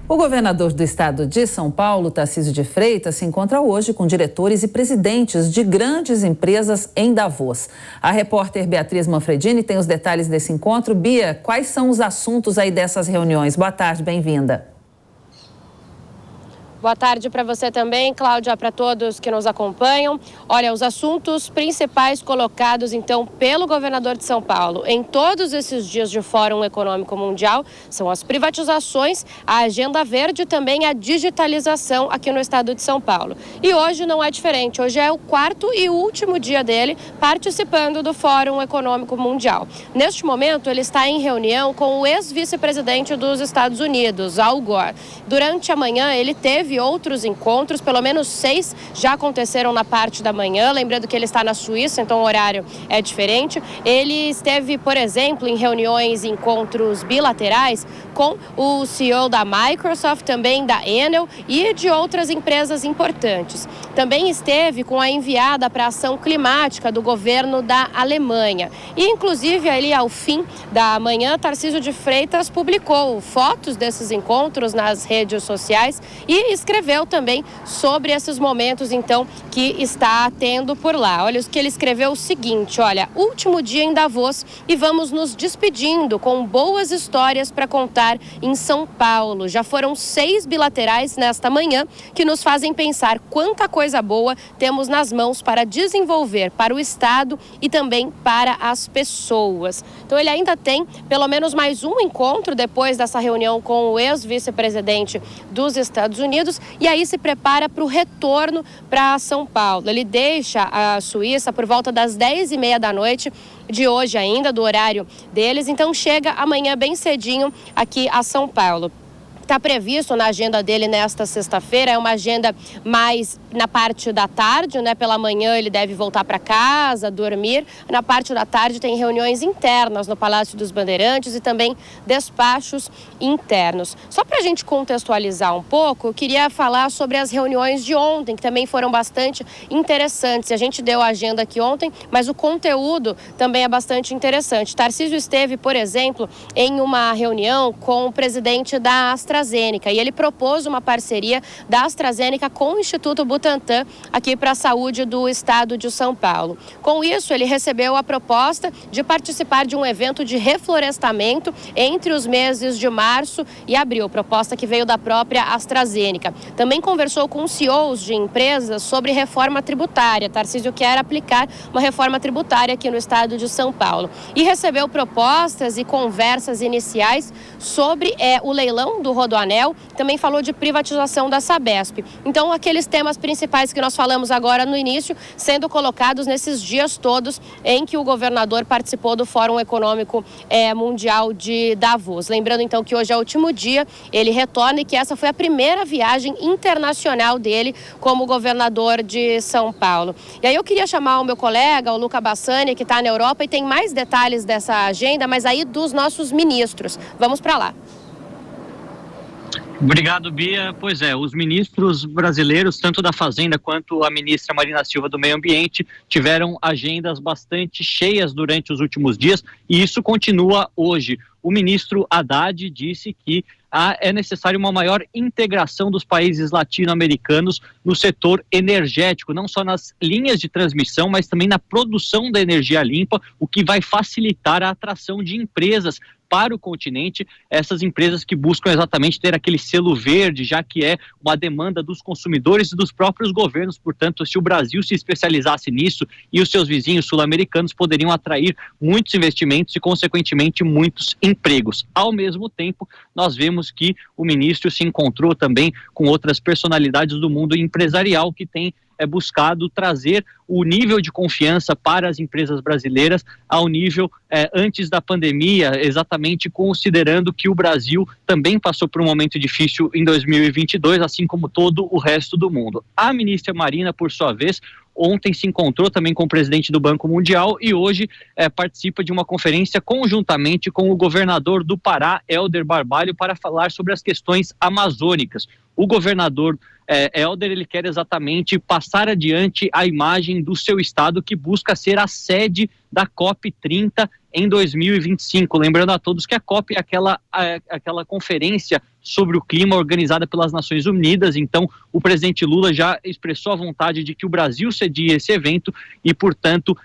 O governador do estado de São Paulo, Tarcísio de Freitas, se encontra hoje com diretores e presidentes de grandes empresas em Davos. A repórter Beatriz Manfredini tem os detalhes desse encontro. Bia, quais são os assuntos aí dessas reuniões? Boa tarde, bem-vinda. Boa tarde para você também, Cláudia, para todos que nos acompanham. Olha, os assuntos principais colocados, então, pelo governador de São Paulo em todos esses dias de Fórum Econômico Mundial são as privatizações, a agenda verde e também a digitalização aqui no estado de São Paulo. E hoje não é diferente, hoje é o quarto e último dia dele participando do Fórum Econômico Mundial. Neste momento, ele está em reunião com o ex-vice-presidente dos Estados Unidos, Al Gore. Durante a manhã, ele teve outros encontros, pelo menos 6 já aconteceram na parte da manhã, lembrando que ele está na Suíça, então o horário é diferente. Ele esteve, por exemplo, em reuniões e encontros bilaterais com o CEO da Microsoft, também da Enel e de outras empresas importantes. Também esteve com a enviada para a ação climática do governo da Alemanha. E, inclusive, ali ao fim da manhã, Tarcísio de Freitas publicou fotos desses encontros nas redes sociais e escreveu também sobre esses momentos, então, que está tendo por lá. Olha o que ele escreveu: o seguinte, olha, último dia em Davos e vamos nos despedindo com boas histórias para contar em São Paulo. Já foram 6 bilaterais nesta manhã que nos fazem pensar quanta coisa boa temos nas mãos para desenvolver para o Estado e também para as pessoas. Então ele ainda tem pelo menos mais um encontro depois dessa reunião com o ex-vice-presidente dos Estados Unidos e aí se prepara para o retorno para São Paulo. Ele deixa a Suíça por volta das 10h30 da noite de hoje ainda, do horário deles, então chega amanhã bem cedinho aqui a São Paulo. Está previsto na agenda dele nesta sexta-feira, é uma agenda mais na parte da tarde, né? Pela manhã ele deve voltar para casa, dormir. Na parte da tarde tem reuniões internas no Palácio dos Bandeirantes e também despachos internos. Só para a gente contextualizar um pouco, eu queria falar sobre as reuniões de ontem, que também foram bastante interessantes. A gente deu a agenda aqui ontem, mas o conteúdo também é bastante interessante. Tarcísio esteve, por exemplo, em uma reunião com o presidente da AstraZeneca e ele propôs uma parceria da AstraZeneca com o Instituto Butantan aqui para a saúde do estado de São Paulo. Com isso, ele recebeu a proposta de participar de um evento de reflorestamento entre os meses de março e abril, proposta que veio da própria AstraZeneca. Também conversou com CEOs de empresas sobre reforma tributária. Tarcísio quer aplicar uma reforma tributária aqui no estado de São Paulo. E recebeu propostas e conversas iniciais sobre o leilão do Rodoanel, também falou de privatização da Sabesp. Então, aqueles temas principais que nós falamos agora no início, sendo colocados nesses dias todos em que o governador participou do Fórum Econômico Mundial de Davos. Lembrando, então, que hoje é o último dia, ele retorna e que essa foi a primeira viagem internacional dele como governador de São Paulo. E aí eu queria chamar o meu colega, o Luca Bassani, que está na Europa e tem mais detalhes dessa agenda, mas aí dos nossos ministros. Vamos para lá. Obrigado, Bia. Pois é, os ministros brasileiros, tanto da Fazenda quanto a ministra Marina Silva do Meio Ambiente, tiveram agendas bastante cheias durante os últimos dias e isso continua hoje. O ministro Haddad disse que é necessário uma maior integração dos países latino-americanos no setor energético, não só nas linhas de transmissão, mas também na produção da energia limpa, o que vai facilitar a atração de empresas para o continente, essas empresas que buscam exatamente ter aquele selo verde, já que é uma demanda dos consumidores e dos próprios governos. Portanto, se o Brasil se especializasse nisso e os seus vizinhos sul-americanos poderiam atrair muitos investimentos e, consequentemente, muitos empregos. Ao mesmo tempo, nós vemos que o ministro se encontrou também com outras personalidades do mundo empresarial que têm buscado trazer o nível de confiança para as empresas brasileiras ao nível antes da pandemia, exatamente considerando que o Brasil também passou por um momento difícil em 2022, assim como todo o resto do mundo. A ministra Marina, por sua vez, ontem se encontrou também com o presidente do Banco Mundial e hoje participa de uma conferência conjuntamente com o governador do Pará, Helder Barbalho, para falar sobre as questões amazônicas. O governador Helder, ele quer exatamente passar adiante a imagem do seu estado, que busca ser a sede da COP30 em 2025. Lembrando a todos que a COP é aquela conferência sobre o Clima, organizada pelas Nações Unidas. Então, o presidente Lula já expressou a vontade de que o Brasil cedia esse evento e, portanto,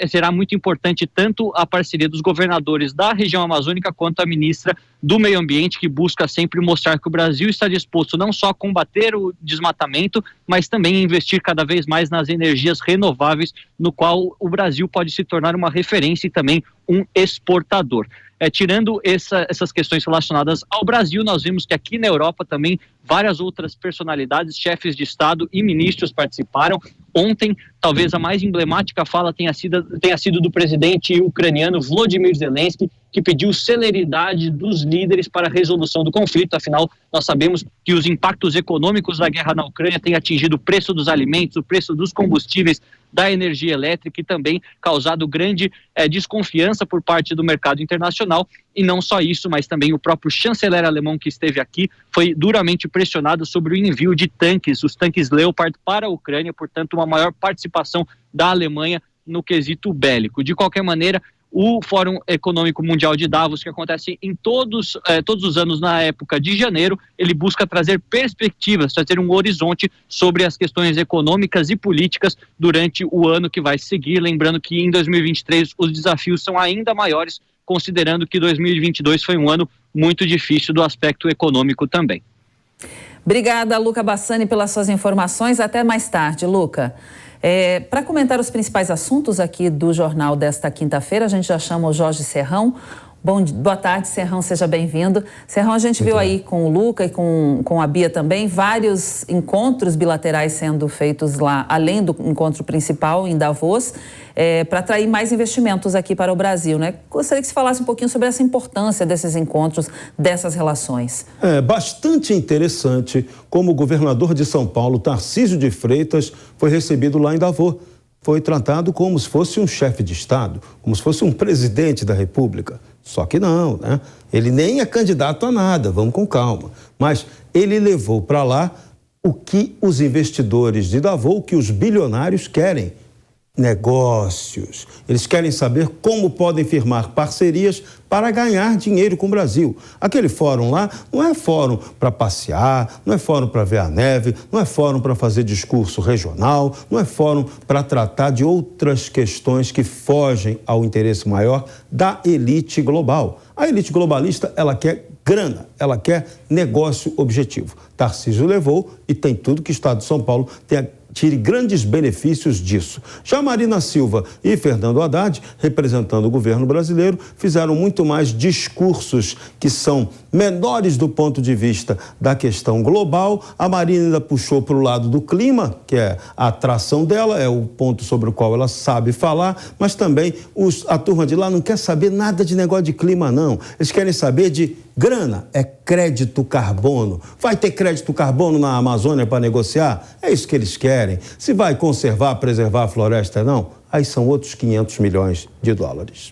será muito importante tanto a parceria dos governadores da região amazônica quanto a ministra do Meio Ambiente, que busca sempre mostrar que o Brasil está disposto não só a combater o desmatamento, mas também a investir cada vez mais nas energias renováveis, no qual o Brasil pode se tornar uma referência e também um exportador. Tirando essas questões relacionadas ao Brasil, nós vimos que aqui na Europa também várias outras personalidades, chefes de Estado e ministros participaram. Ontem, talvez a mais emblemática fala tenha sido do presidente ucraniano Volodymyr Zelensky, que pediu celeridade dos líderes para a resolução do conflito. Afinal, nós sabemos que os impactos econômicos da guerra na Ucrânia têm atingido o preço dos alimentos, o preço dos combustíveis, da energia elétrica e também causado grande desconfiança por parte do mercado internacional. E não só isso, mas também o próprio chanceler alemão que esteve aqui foi duramente pressionado sobre o envio de tanques, os tanques Leopard para a Ucrânia, portanto uma maior participação da Alemanha no quesito bélico. De qualquer maneira, o Fórum Econômico Mundial de Davos, que acontece em todos os anos na época de janeiro, ele busca trazer perspectivas, trazer um horizonte sobre as questões econômicas e políticas durante o ano que vai seguir. Lembrando que em 2023 os desafios são ainda maiores, considerando que 2022 foi um ano muito difícil do aspecto econômico também. Obrigada, Luca Bassani, pelas suas informações. Até mais tarde, Luca. Para comentar os principais assuntos aqui do jornal desta quinta-feira, a gente já chama o Jorge Serrão. Boa tarde, Serrão, seja bem-vindo. Serrão, a gente viu aí com o Luca e com a Bia também vários encontros bilaterais sendo feitos lá, além do encontro principal em Davos, para atrair mais investimentos aqui para o Brasil, né? Gostaria que você falasse um pouquinho sobre essa importância desses encontros, dessas relações. É bastante interessante como o governador de São Paulo, Tarcísio de Freitas, foi recebido lá em Davos. Foi tratado como se fosse um chefe de Estado, como se fosse um presidente da República. Só que não, né? Ele nem é candidato a nada, vamos com calma. Mas ele levou para lá o que os investidores de Davos, o que os bilionários querem. Negócios. Eles querem saber como podem firmar parcerias para ganhar dinheiro com o Brasil. Aquele fórum lá não é fórum para passear, não é fórum para ver a neve, não é fórum para fazer discurso regional, não é fórum para tratar de outras questões que fogem ao interesse maior da elite global. A elite globalista, ela quer grana, ela quer negócio objetivo. Tarcísio levou e tem tudo que o Estado de São Paulo tire grandes benefícios disso. Já Marina Silva e Fernando Haddad, representando o governo brasileiro, fizeram muito mais discursos que são menores do ponto de vista da questão global. A Marina ainda puxou para o lado do clima, que é a atração dela, é o ponto sobre o qual ela sabe falar, mas também a turma de lá não quer saber nada de negócio de clima, não. Eles querem saber de grana, é crédito carbono. Vai ter crédito carbono na Amazônia para negociar? É isso que eles querem. Se vai conservar, preservar a floresta, não? Aí são outros 500 milhões de dólares.